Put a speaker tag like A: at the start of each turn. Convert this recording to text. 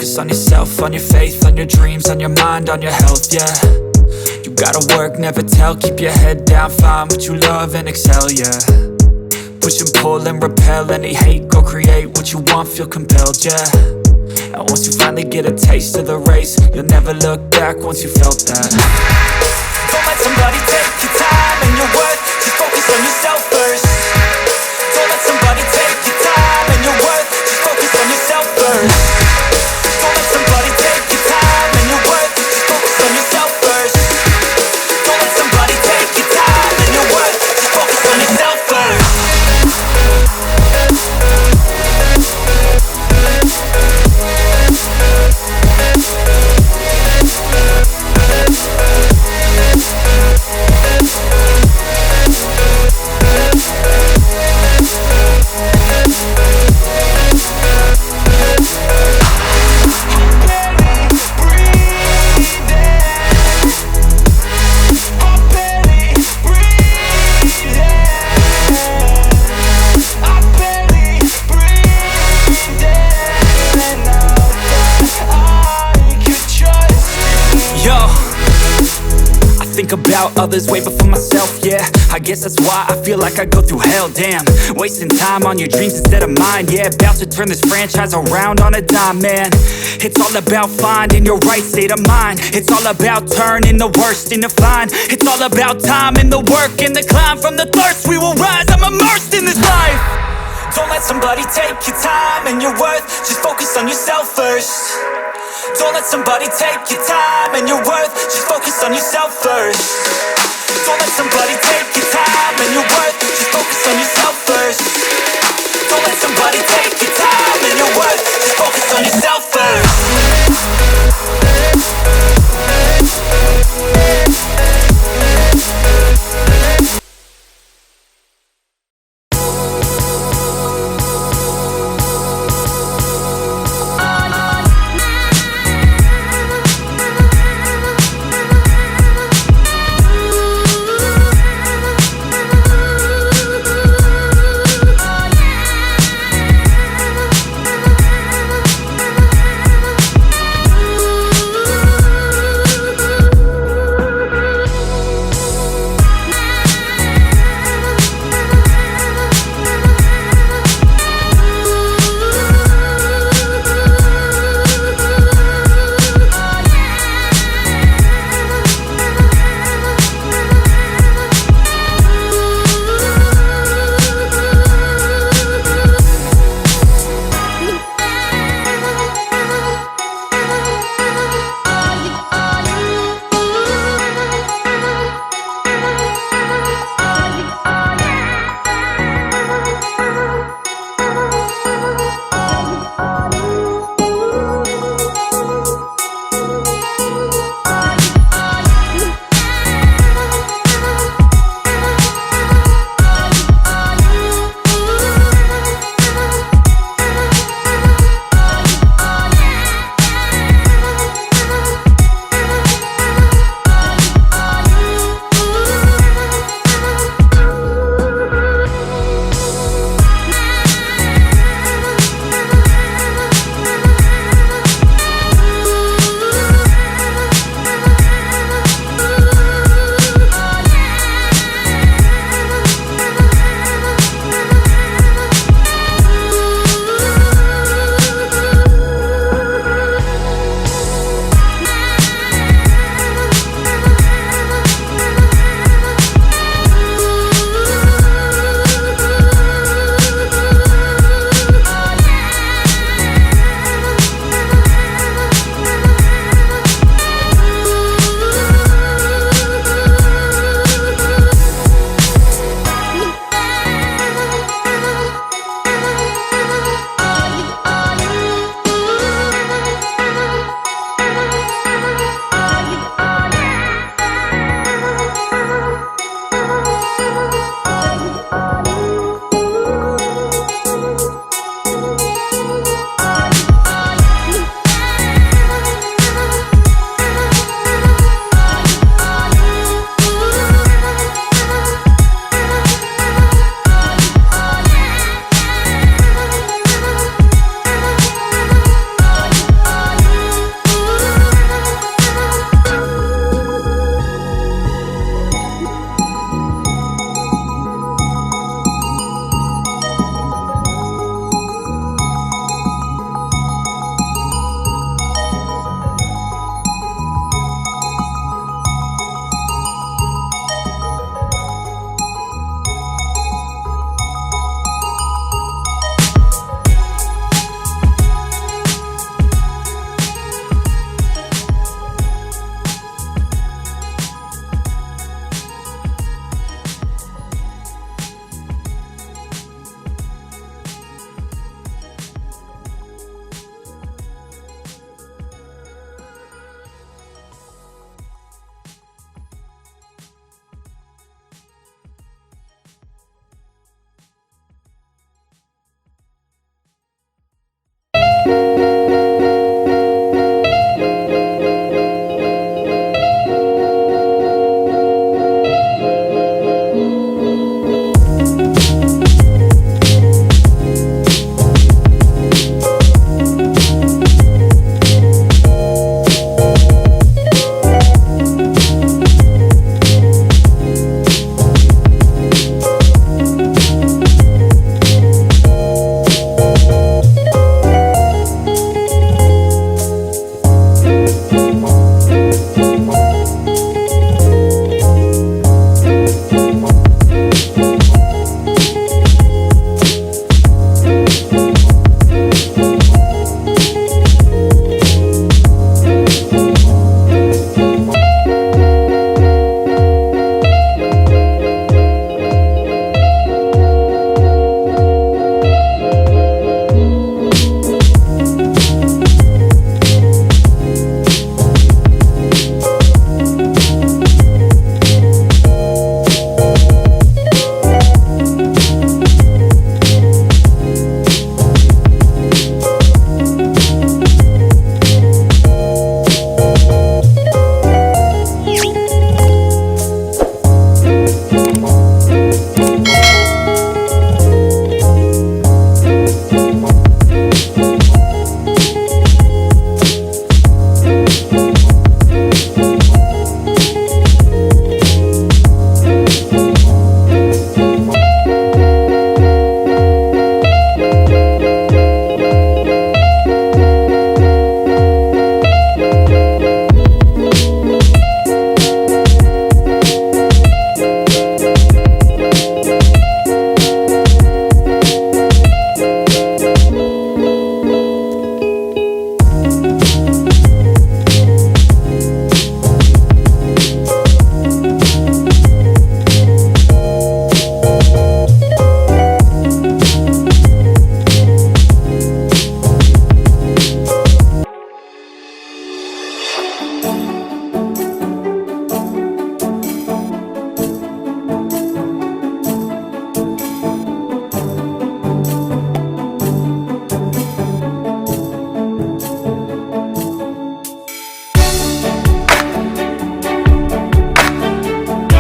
A: focus on yourself, on your faith, on your dreams, on your mind, on your health, yeah. You gotta work, never tell, keep your head down, find what you love and excel, yeah. Push and pull and repel any hate, go create what you want, feel compelled, yeah. And once you finally get a taste of the race, you'll never look back once you felt that. Don't let somebody take your time and your worth, just focus on yourself first. Don't let somebody take your time and your worth, just focus on yourself first. Don't let somebody take your time and your worth, just focus on yourself first. Don't let somebody take your time and your worth, just focus on yourself first. Think about others way before myself, yeah. I guess that's why I feel like I go through hell, damn. Wasting time on your dreams instead of mine, yeah. About to turn this franchise around on a dime, man. It's all about finding your right state of mind. It's all about turning the worst into fine. It's all about time and the work and the climb. From the thirst we will rise, I'm immersed in this life. Don't let somebody take your time and your worth, just focus on yourself first. Don't let somebody take your time and your worth, just focus on yourself first. Don't let somebody take your time and your worth, just focus on